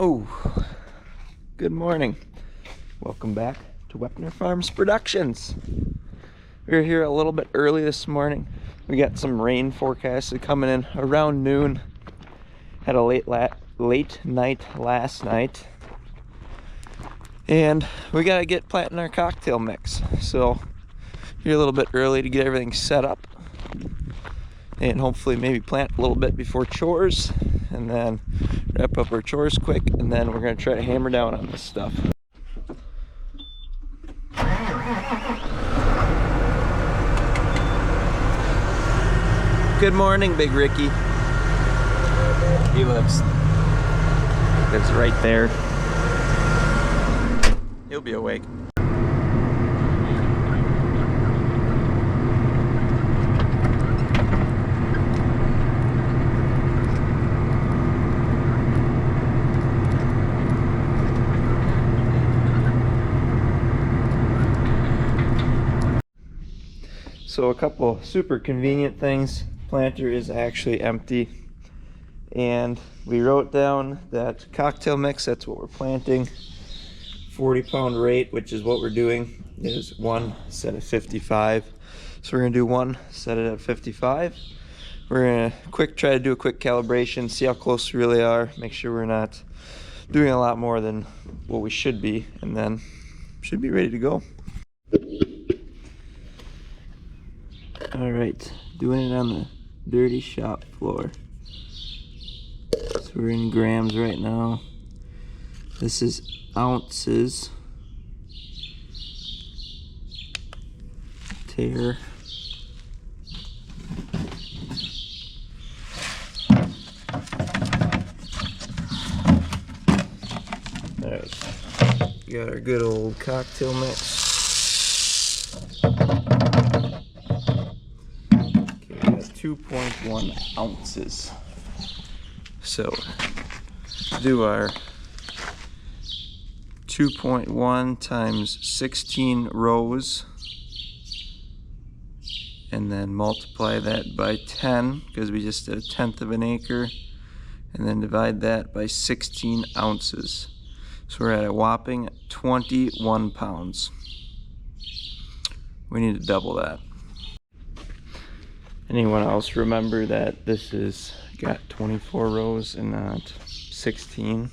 Oh, good morning. Welcome back to Wepner Farms Productions. We're here a little bit early this morning. We got some rain forecasted coming in around noon. Had a late night last night. And we gotta get planting our cocktail mix. So here a little bit early to get everything set up. And hopefully maybe plant a little bit before chores. And then wrap up our chores quick. And then we're gonna try to hammer down on this stuff. Good morning, Big Ricky. He lives right there. He'll be awake. So a couple super convenient things. Planter is actually empty, and we wrote down that cocktail mix, that's what we're planting. 40-pound rate, which is what we're doing, is one set at 55. So we're gonna do one, set it at 55. We're gonna try to do a quick calibration, see how close we really are, make sure we're not doing a lot more than what we should be, and then should be ready to go. All right, doing it on the dirty shop floor. So we're in grams right now. This is ounces. Tare. All right, we got our good old cocktail mix. 2.1 ounces. So do our 2.1 times 16 rows, and then multiply that by 10 because we just did 1/10 of an acre, and then divide that by 16 ounces. So we're at a whopping 21 pounds. We need to double that. Anyone else remember that this is got 24 rows and not 16?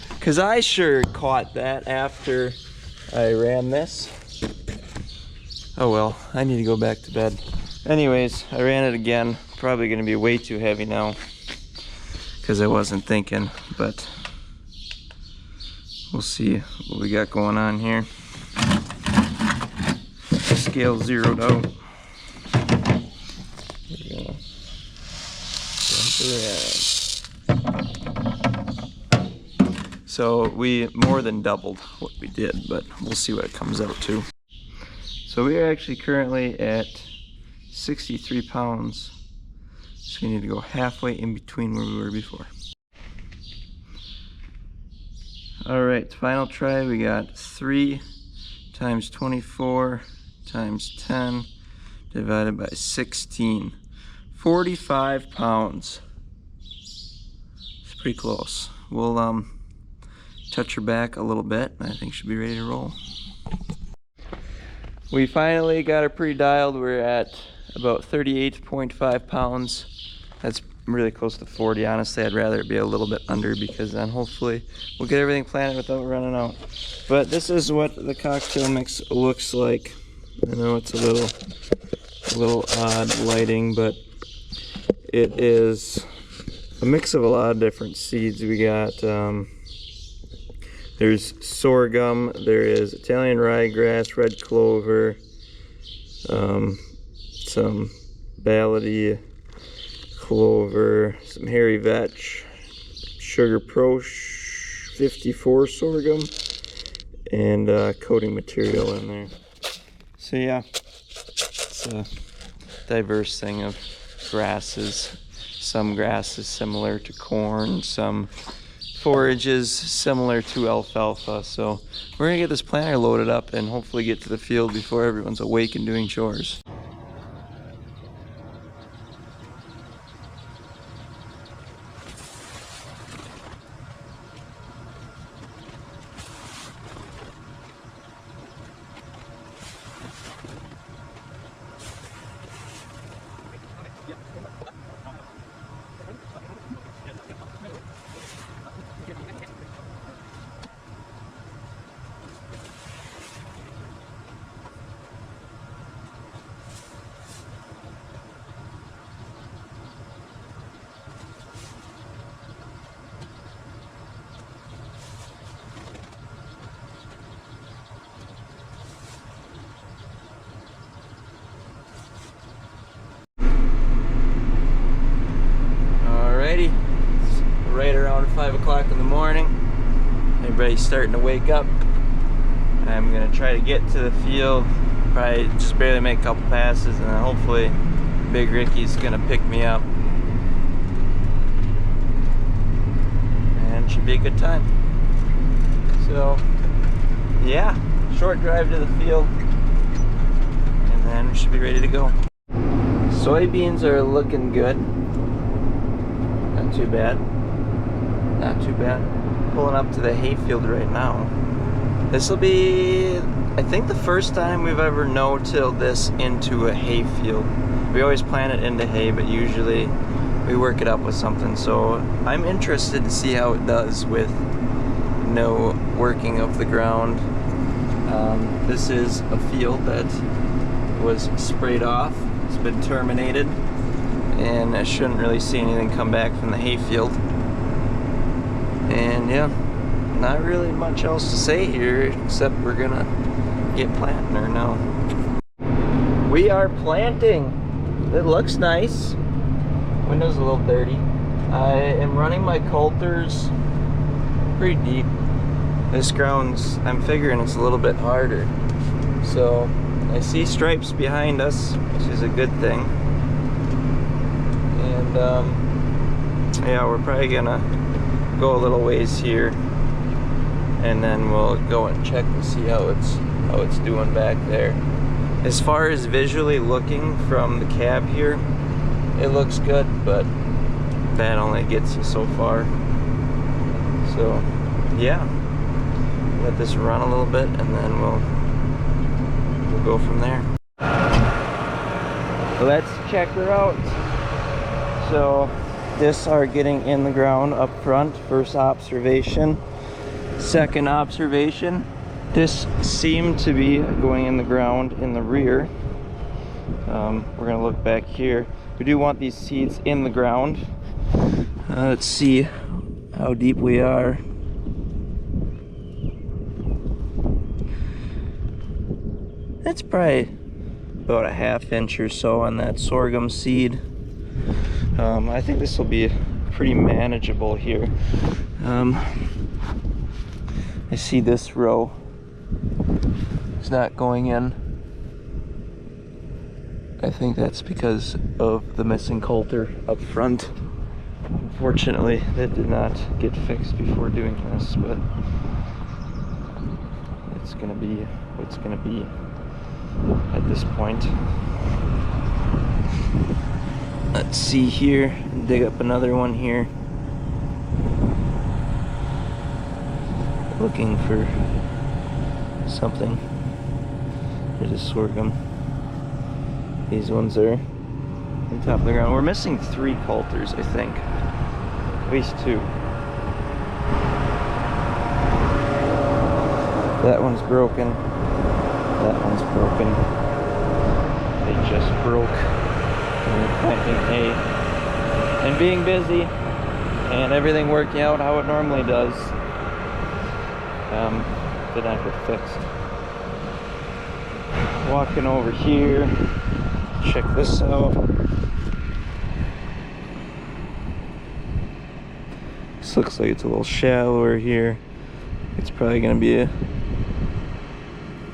Because I sure caught that after I ran this. Oh well, I need to go back to bed. Anyways, I ran it again. Probably going to be way too heavy now because I wasn't thinking, but we'll see what we got going on here. Scale zeroed out. So we more than doubled what we did, but we'll see what it comes out to. So we are actually currently at 63 pounds. So we need to go halfway in between where we were before. All right, final try. We got 3 times 24 times 10 divided by 16. 45 pounds. It's pretty close. We'll touch her back a little bit, and I think she'll be ready to roll. We finally got her pre-dialed. We're at about 38.5 pounds. That's really close to 40. Honestly, I'd rather it be a little bit under because then hopefully we'll get everything planted without running out. But this is what the cocktail mix looks like. I know it's a little odd lighting, but it is a mix of a lot of different seeds. We got there's sorghum, there is Italian ryegrass, red clover, some ballady clover, some hairy vetch, sugar pro 54 sorghum, and coating material in there. So yeah, it's a diverse thing of grasses. Some grasses similar to corn, some forages similar to alfalfa. So we're gonna get this planter loaded up and hopefully get to the field before everyone's awake and doing chores. around 5 o'clock in the morning. Everybody's starting to wake up. I'm gonna try to get to the field, probably just barely make a couple passes, and then hopefully Big Ricky's gonna pick me up. And it should be a good time. So, yeah, short drive to the field, and then we should be ready to go. Soybeans are looking good. Not too bad. Not too bad. Pulling up to the hayfield right now. This will be, I think, the first time we've ever no-tilled this into a hayfield. We always plant it into hay, but usually we work it up with something. So I'm interested to see how it does with no working of the ground. This is a field that was sprayed off. It's been terminated, and I shouldn't really see anything come back from the hayfield. And yeah, not really much else to say here, except we're gonna get planting her now. We are planting. It looks nice. Window's a little dirty. I am running my coulters pretty deep. This ground's, I'm figuring it's a little bit harder. So I see stripes behind us, which is a good thing. And yeah, we're probably gonna go a little ways here, and then we'll go and check to see how it's doing back there. As far as visually looking from the cab here, it looks good, but that only gets you so far. So yeah, let this run a little bit, and then we'll go from there. Let's check her out. So this are getting in the ground up front, first observation. Second observation, this seemed to be going in the ground in the rear. We're gonna look back here. We do want these seeds in the ground. Let's see how deep we are. That's probably about a ½ inch or so on that sorghum seed. I think this will be pretty manageable here. I see this row is not going in. I think that's because of the missing coulter up front. Unfortunately, that did not get fixed before doing this, but it's gonna be what's gonna be at this point. Let's see here, dig up another one here. Looking for something. There's a sorghum. These ones are on top of the ground. We're missing 3 coulters, I think. At least 2. That one's broken. That one's broken. They just broke. And we're planting hay. And being busy, and everything working out how it normally does, did not get fixed. Walking over here, check this out. This looks like it's a little shallower here. It's probably gonna be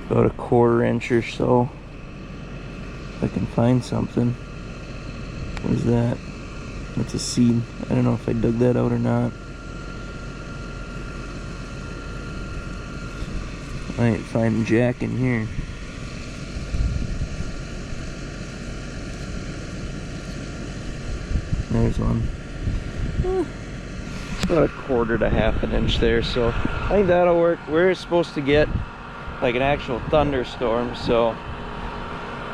about a ½ inch or so. If I can find something. What is that? It's a seed. I don't know if I dug that out or not. I ain't finding jack in here. There's one. About a ½ to ½ inch there, so I think that'll work. We're supposed to get like an actual thunderstorm, so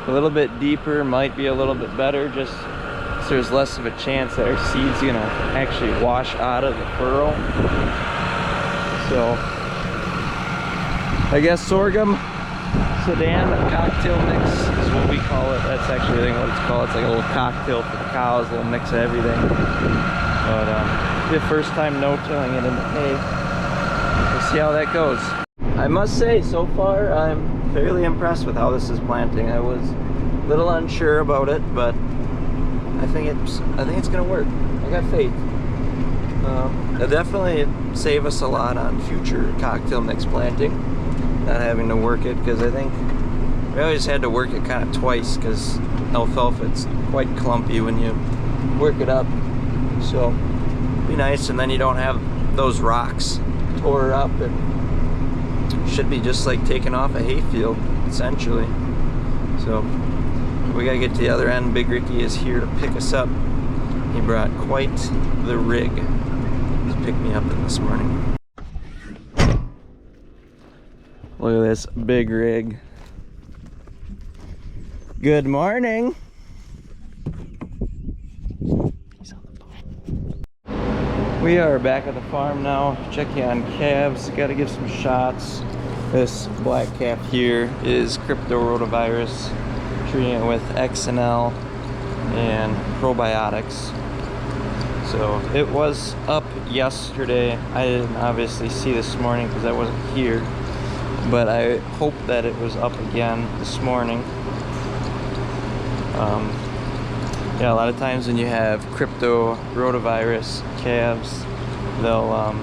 a little bit deeper might be a little bit better, just so there's less of a chance that our seed's gonna actually wash out of the furrow. So I guess sorghum sedan cocktail mix is what we call it. That's actually I think what it's called. It's like a little cocktail for the cows, a little mix of everything. But the first time no-tilling it in the hay. We'll see how that goes. I must say, so far I'm fairly impressed with how this is planting. I was a little unsure about it, but I think it's gonna work. I got faith. It'll definitely save us a lot on future cocktail mix planting, not having to work it, because I think we always had to work it kind of twice, because alfalfa, it's quite clumpy when you work it up. So be nice, and then you don't have those rocks tore up, and should be just like taking off a hayfield essentially. So we gotta get to the other end. Big Ricky is here to pick us up. He brought quite the rig to pick me up in this morning. Look at this big rig. Good morning. He's on the phone. We are back at the farm now, checking on calves. Gotta give some shots. This black calf here is cryptorotavirus, treating it with XNL and probiotics. So it was up yesterday. I didn't obviously see this morning because I wasn't here, but I hope that it was up again this morning. Yeah, a lot of times when you have cryptorotavirus calves, they'll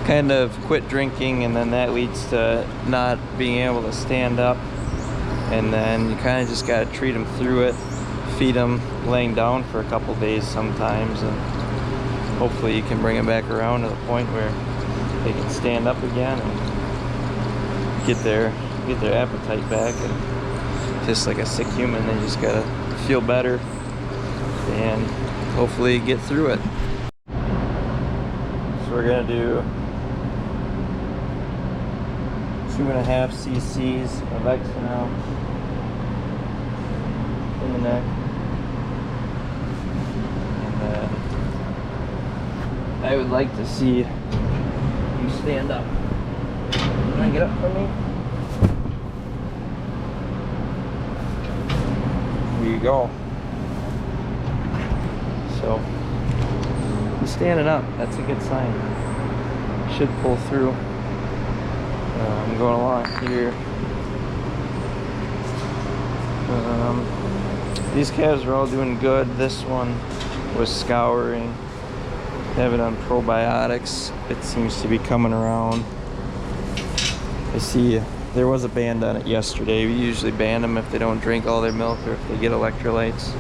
kind of quit drinking, and then that leads to not being able to stand up, and then you kind of just got to treat them through it, feed them laying down for a couple days sometimes, and hopefully you can bring them back around to the point where they can stand up again and get their appetite back. And just like a sick human, they just gotta feel better and hopefully get through it. So we're gonna do 2.5 cc's of XNL in the neck, and then I would like to see you stand up. Can I get up for me? There you go. So, he's standing up. That's a good sign. Should pull through. I'm going along here. These calves are all doing good. This one was scouring. Have it on probiotics. It seems to be coming around. I see there was a ban on it yesterday. We usually ban them if they don't drink all their milk or if they get electrolytes.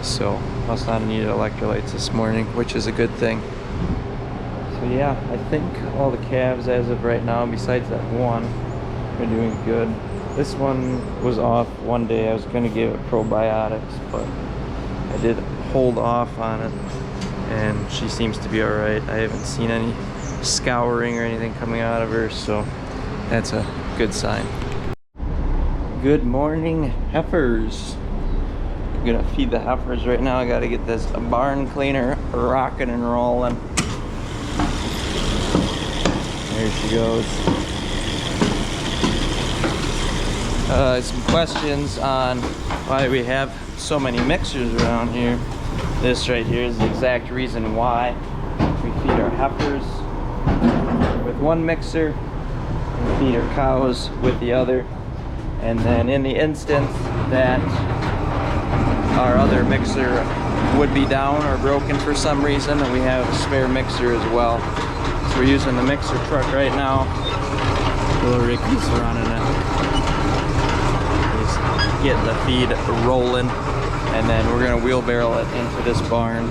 So must not have needed electrolytes this morning, which is a good thing. So yeah, I think all the calves as of right now, besides that one, are doing good. This one was off one day. I was going to give it probiotics, but I did hold off on it, and she seems to be alright. I haven't seen any scouring or anything coming out of her, so that's a good sign. Good morning, heifers. I'm gonna feed the heifers right now. I gotta get this barn cleaner rocking and rolling. There she goes. Some questions on why we have so many mixers around here. This right here is the exact reason why we feed our heifers with one mixer and feed our cows with the other. And then in the instance that our other mixer would be down or broken for some reason, and we have a spare mixer as well. So we're using the mixer truck right now. Little Ricky's running it. He's getting the feed rolling, and then we're gonna wheelbarrow it into this barn.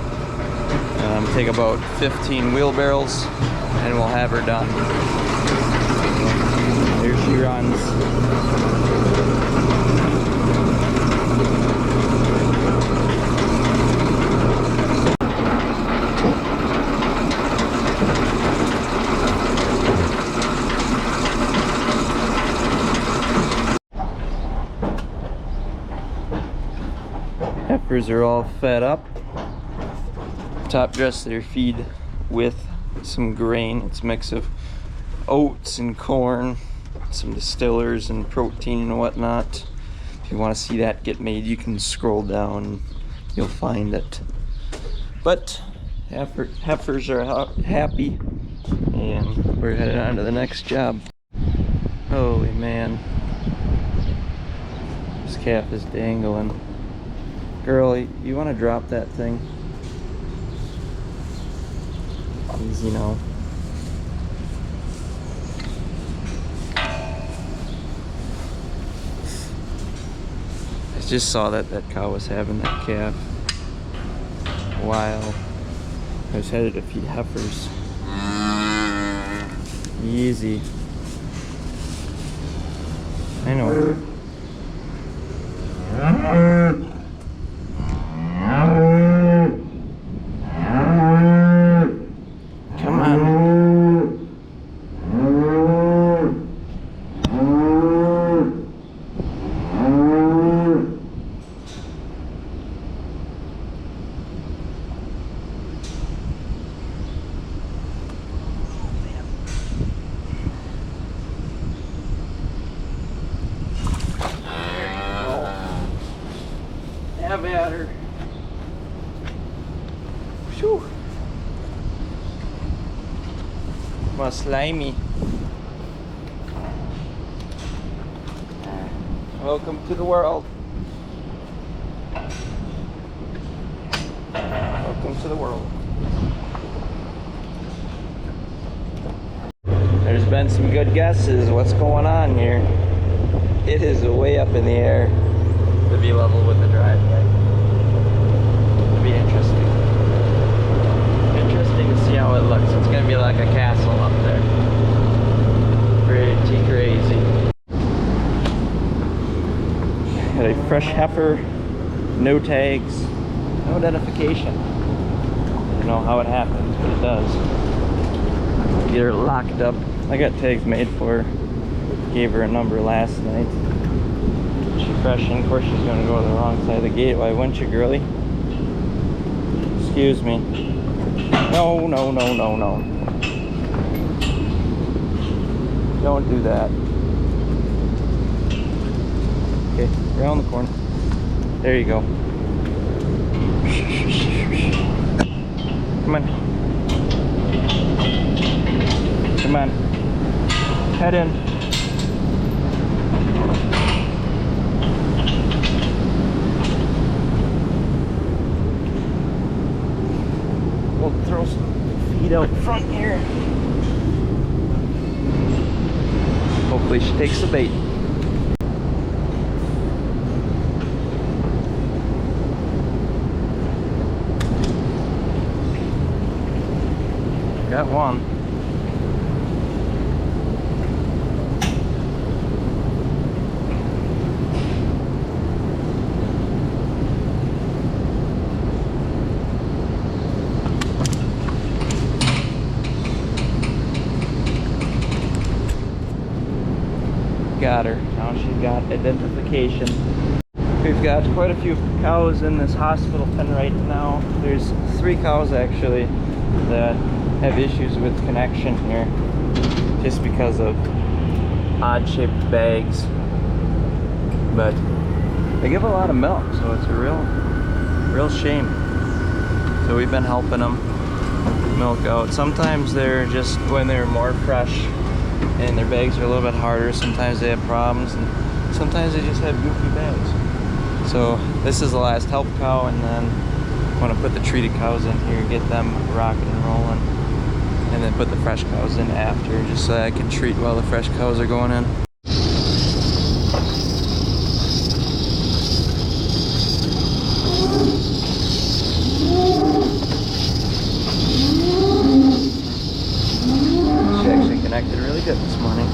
Take about 15 wheelbarrows and we'll have her done. There she runs. Heifers are all fed up. Top dress their feed with some grain. It's a mix of oats and corn, some distillers and protein and whatnot. If you want to see that get made, you can scroll down, you'll find it. But heifers are happy, and we're headed on to the next job. Holy man, this calf is dangling. Girl, you want to drop that thing? Easy now. I just saw that that cow was having that calf while I was headed to feed heifers. Easy. I know. Come on. Have at her. Whew. Well, slimy. Welcome to the world. Welcome to the world. There's been some good guesses. What's going on here? It is way up in the air to be level with the driveway. It'll be interesting. Interesting to see how it looks. It's gonna be like a castle up there. Pretty crazy. Got a fresh heifer, no tags, no identification. I don't know how it happens, but it does. Get her locked up. I got tags made for her. Gave her a number last night. She's fresh, and of course she's going to go to the wrong side of the gate. Why wouldn't you, girly? Excuse me. No, no, no, no, no. Don't do that. Okay, around the corner. There you go. Come on. Come on. Head in. We'll throw some feed out front here. Hopefully she takes the bait. Got one. Got her. Now she's got identification. We've got quite a few cows in this hospital pen right now. There's 3 cows actually that have issues with connection here just because of odd shaped bags, but they give a lot of milk, so it's a real shame. So we've been helping them milk out. Sometimes they're just, when they're more fresh and their bags are a little bit harder, sometimes they have problems, and sometimes they just have goofy bags. So this is the last help cow, and then I want to put the treated cows in here, get them rocking and rolling, and then put the fresh cows in after, just so that I can treat while the fresh cows are going in. She actually connected really good this morning.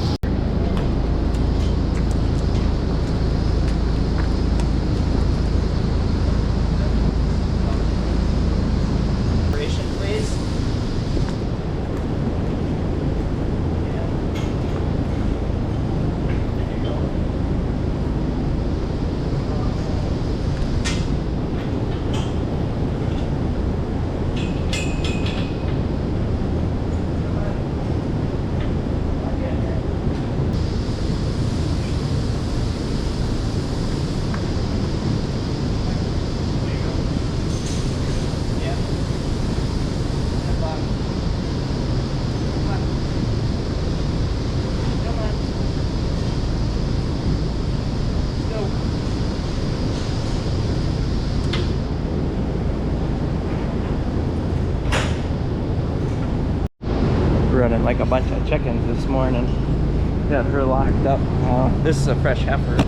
running like a bunch of chickens this morning. Got her locked up. This is a fresh heifer.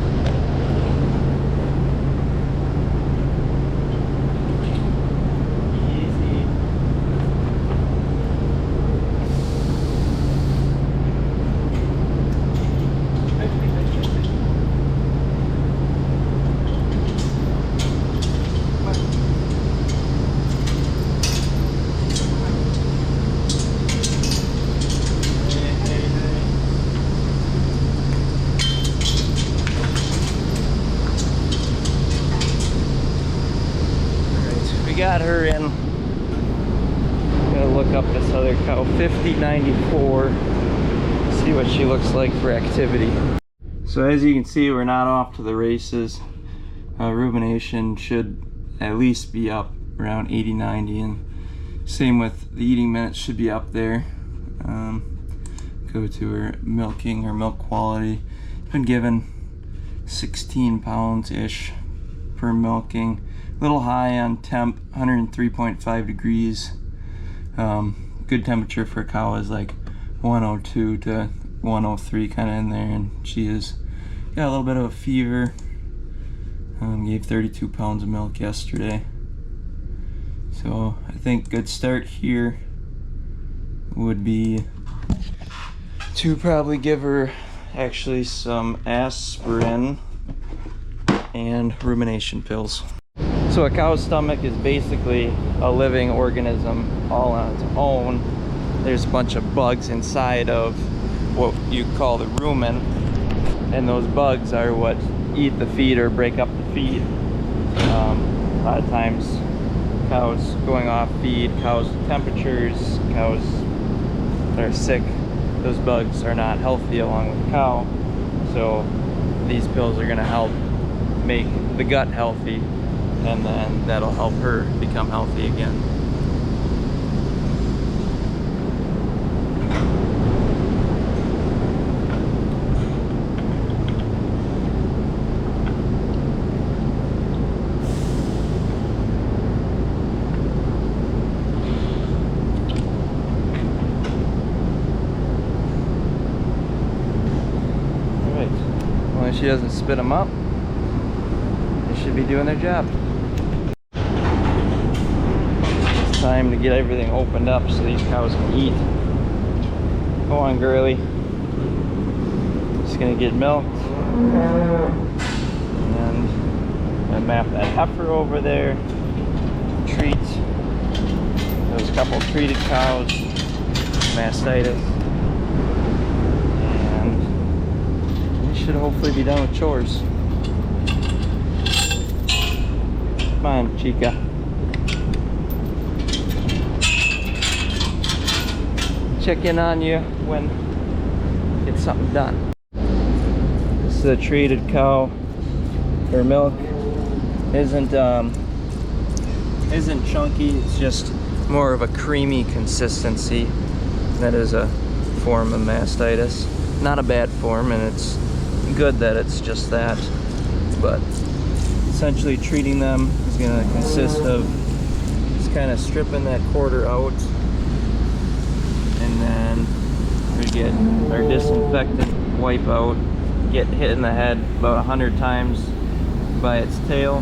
Got her in. Gotta look up this other cow, 5094. See what she looks like for activity. So as you can see, we're not off to the races. Rumination should at least be up around 80-90, and same with the eating minutes should be up there. Go to her milking, her milk quality. Been given 16 pounds ish per milking. Little high on temp, 103.5 degrees. Good temperature for a cow is like 102 to 103, kind of in there, and she has got a little bit of a fever. Gave 32 pounds of milk yesterday. So I think good start here would be to probably give her actually some aspirin and rumination pills. So a cow's stomach is basically a living organism all on its own. There's a bunch of bugs inside of what you call the rumen, and those bugs are what eat the feed or break up the feed. A lot of times cows going off feed, cows with temperatures, cows that are sick, those bugs are not healthy along with the cow. So these pills are going to help make the gut healthy, and then that'll help her become healthy again. All right, well, if she doesn't spit them up, they should be doing their job. Time to get everything opened up so these cows can eat. Go on, girly. Just gonna get milked, and I map that heifer over there. Treat. There's a couple treated cows, mastitis, and we should hopefully be done with chores. Come on, Chica. Check in on you when you get something done. This is a treated cow. Her milk isn't chunky. It's just more of a creamy consistency. That is a form of mastitis. Not a bad form, and it's good that it's just that. But essentially, treating them is going to consist of just kind of stripping that quarter out. And then we get our disinfectant wipe out, get hit in the head about 100 times by its tail.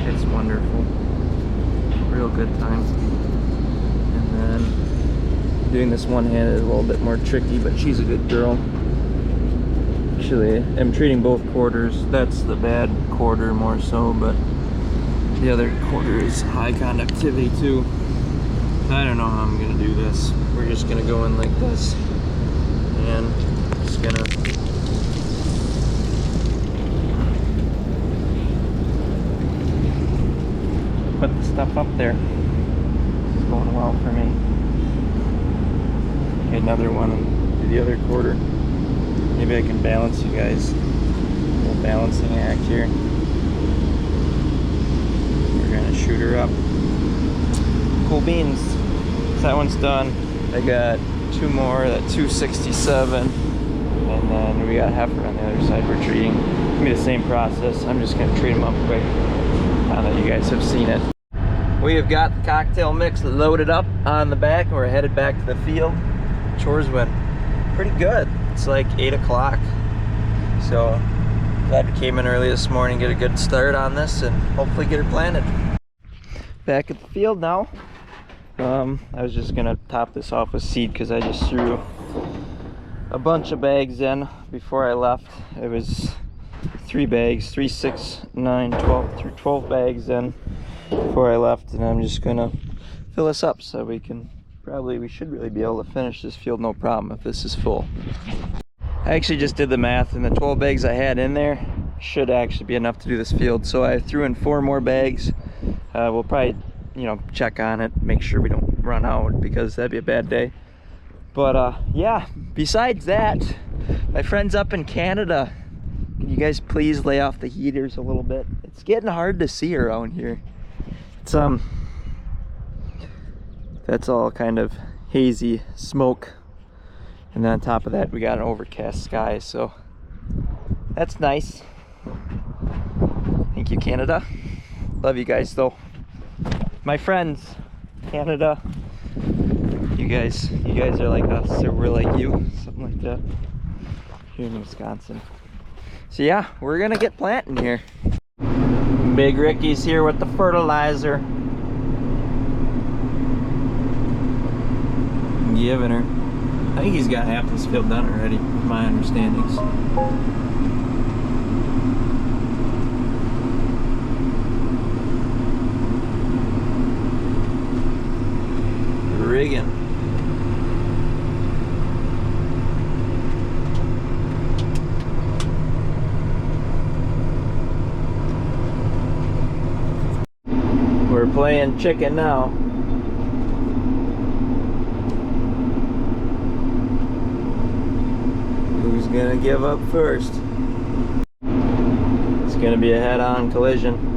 It's wonderful. Real good time. And then doing this one-handed is a little bit more tricky, but she's a good girl. Actually, I'm treating both quarters. That's the bad quarter more so, but the other quarter is high conductivity too. I don't know how I'm gonna do this. We're just gonna go in like this, and just gonna put the stuff up there. It's going well for me. Okay, another one and do the other quarter. Maybe I can balance you guys. A little balancing act here. Shoot her up. Cool beans. So that one's done. I got two more, that 267, and then we got heifer on the other side we're treating. It's gonna be the same process. I'm just gonna treat them up quick now that you guys have seen it. We have got the cocktail mix loaded up on the back and we're headed back to the field. Chores went pretty good. It's like 8 o'clock. So glad we came in early this morning, get a good start on this and hopefully get her planted. Back at the field now. I was just gonna top this off with seed because I just threw a bunch of bags in before I left. It was 3 bags, 3, 6, 9, 12, threw 12 bags in before I left, and I'm just gonna fill this up so we should really be able to finish this field no problem if this is full. I actually just did the math, and the 12 bags I had in there should actually be enough to do this field, so I threw in 4 more bags. We'll probably, you know, check on it, make sure we don't run out because that'd be a bad day. But yeah, besides that, my friends up in Canada, can you guys please lay off the heaters a little bit? It's getting hard to see around here. It's that's all kind of hazy smoke, and then on top of that we got an overcast sky, so that's nice. Thank you, Canada. Love you guys though. My friends, Canada, you guys are like us, or we're like you, something like that, here in Wisconsin. So yeah, we're gonna get planting here. Big Ricky's here with the fertilizer. Giving her. I think he's got half this field done already, with my understandings. Rigging. We're playing chicken now. Who's gonna give up first? It's gonna be a head-on collision.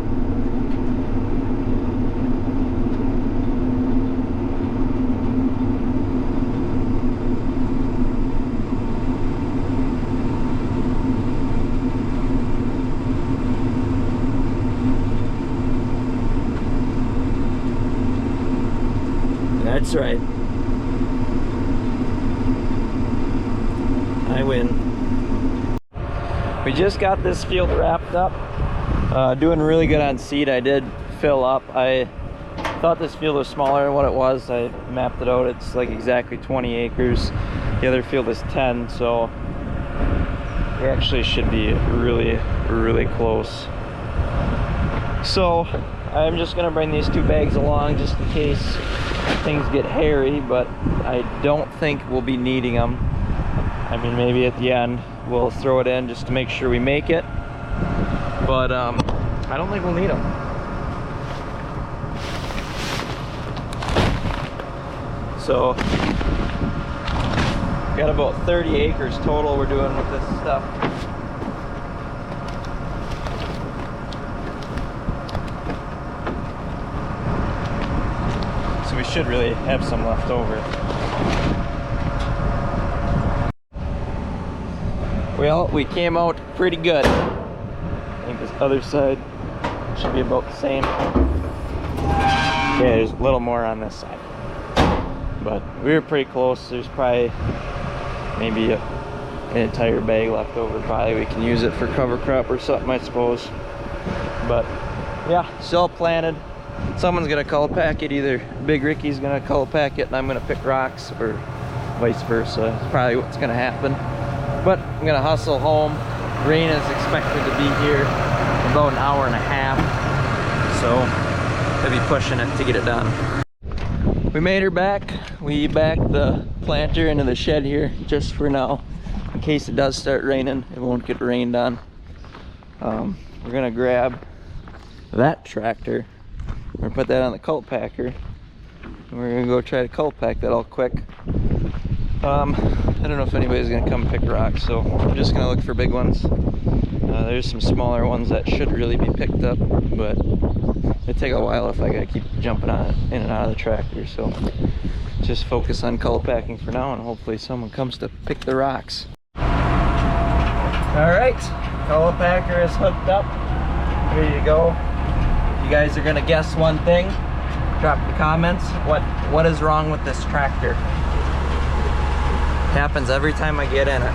That's right. I win. We just got this field wrapped up. Doing really good on seed. I did fill up. I thought this field was smaller than what it was. I mapped it out. It's like exactly 20 acres. The other field is 10, so we actually should be really, really close. So I'm just gonna bring these 2 bags along just in case things get hairy, but I don't think we'll be needing them. I mean, maybe at the end we'll throw it in just to make sure we make it, but I don't think we'll need them. So got about 30 acres total we're doing with this stuff. So we should really have some left over. Well, we came out pretty good. I think this other side should be about the same. Yeah, there's a little more on this side. But we were pretty close. There's probably maybe an entire bag left over. Probably we can use it for cover crop or something, I suppose. But yeah, it's all planted. Someone's gonna Cultipack it. Either Big Ricky's gonna Cultipack it and I'm gonna pick rocks, or vice versa. It's probably what's gonna happen. But I'm gonna hustle home. Rain is expected to be here in about an hour and a half, so I'll be pushing it to get it done. We made her back. We backed the planter into the shed here just for now, in case it does start raining. It won't get rained on. We're gonna grab that tractor. We're gonna put that on the Cultipacker, and we're gonna go try to Cultipack that all quick. I don't know if anybody's gonna come pick rocks, so I'm just gonna look for big ones. There's some smaller ones that should really be picked up, but it'll take a while if I gotta keep jumping on it in and out of the tractor. So just focus on Cultipacking for now, and hopefully someone comes to pick the rocks. All right, Cultipacker is hooked up, ready to go. If you guys are gonna guess one thing, Drop the comments. What is wrong with this tractor? Happens every time I get in it.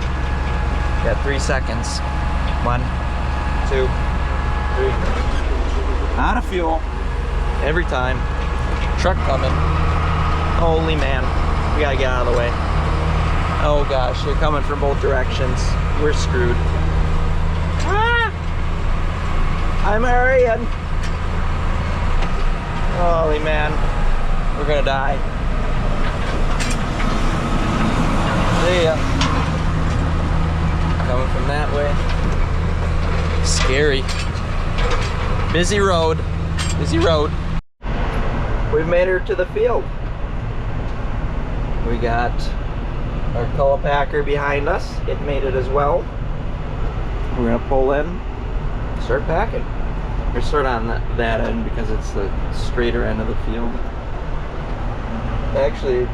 Got 3 seconds. 1, 2, 3. Out of fuel. Every time. Truck coming. Holy man. We gotta get out of the way. Oh gosh, they're coming from both directions. We're screwed. Ah! I'm hurrying. Holy man. We're gonna die. See ya. Coming from that way. Scary. Busy road. Busy road. We've made her to the field. We got our Cultipacker behind us. It made it as well. We're gonna pull in, start packing. Or start on that end because it's the straighter end of the field. Actually,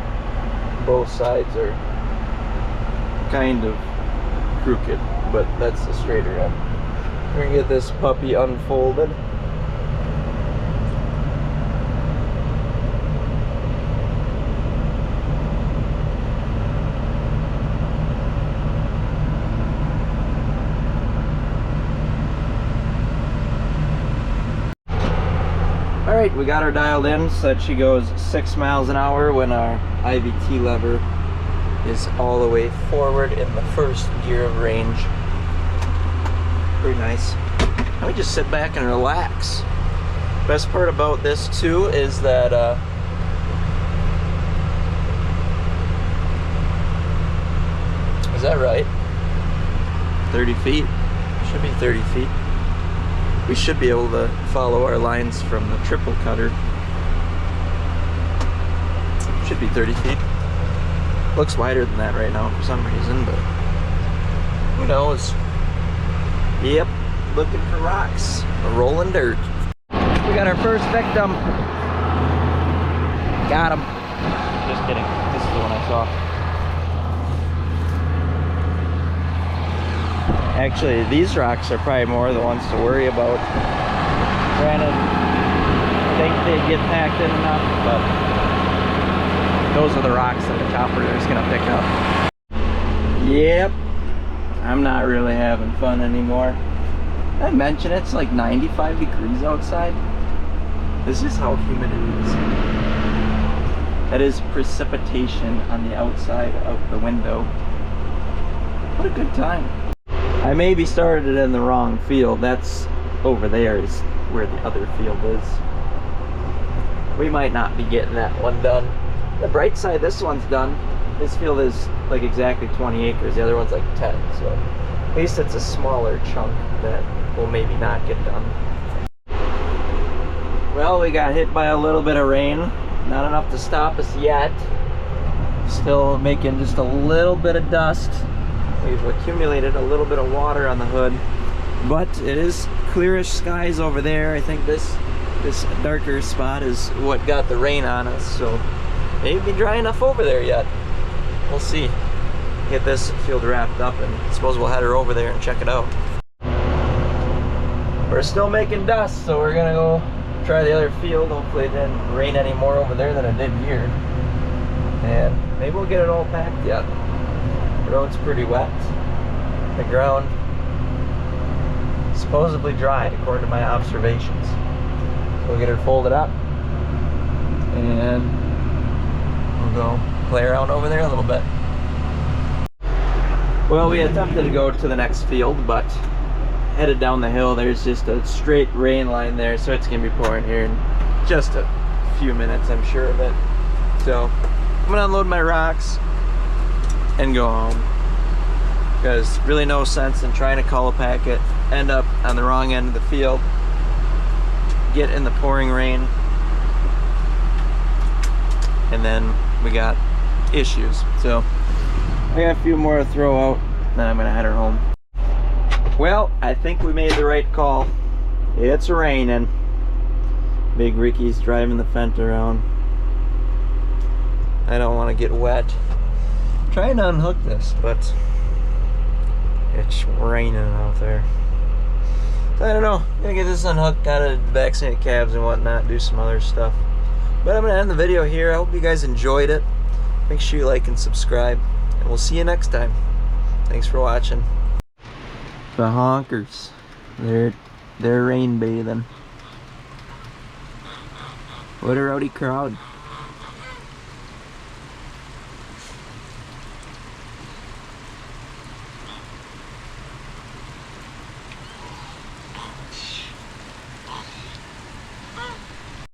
both sides are kind of crooked, but that's the straighter end. We're gonna get this puppy unfolded. Alright, we got her dialed in so that she goes 6 miles an hour when our IVT lever is all the way forward in the first gear of range. Pretty nice. Let me just sit back and relax. Best part about this too is that is that right? 30 feet? Should be 30 feet. We should be able to follow our lines from the triple cutter. Should be 30 feet. Looks wider than that right now for some reason, but who knows? Yep, looking for rocks. We're rolling dirt. We got our first victim. Got him. Just kidding. This is the one I saw. Actually, these rocks are probably more the ones to worry about. Granted, I think they'd get packed in enough, but those are the rocks that the chopper is going to pick up. Yep, I'm not really having fun anymore. Did I mention it's like 95 degrees outside? This is how humid it is. That is precipitation on the outside of the window. What a good time. I maybe started it in the wrong field. That's over there is where the other field is. We might not be getting that one done. The bright side, this one's done. This field is like exactly 20 acres. The other one's like 10. So at least it's a smaller chunk that will maybe not get done. Well, we got hit by a little bit of rain. Not enough to stop us yet. Still making just a little bit of dust. We've accumulated a little bit of water on the hood, but it is clearish skies over there. I think this darker spot is what got the rain on us, so maybe dry enough over there yet. We'll see. Get this field wrapped up and I suppose we'll head her over there and check it out. We're still making dust, so we're gonna go try the other field. Hopefully it didn't rain any more over there than it did here. And maybe we'll get it all packed yet. The road's pretty wet. The ground supposedly dry according to my observations. So we'll get her folded up and we'll go play around over there a little bit. Well, we attempted to go to the next field, but headed down the hill, there's just a straight rain line there, so it's gonna be pouring here in just a few minutes, I'm sure of it. So I'm gonna unload my rocks and go home, because really no sense in trying to Cultipack it, end up on the wrong end of the field, get in the pouring rain, and then we got issues. So I got a few more to throw out, then I'm gonna head her home. Well, I think we made the right call. It's raining. Big Ricky's driving the Fendt around. I don't want to get wet. Trying to unhook this, but it's raining out there. So I don't know. Gonna get this unhooked, gotta vaccinate calves and whatnot, do some other stuff. But I'm going to end the video here. I hope you guys enjoyed it. Make sure you like and subscribe. And we'll see you next time. Thanks for watching. The honkers. They're rain bathing. What a rowdy crowd.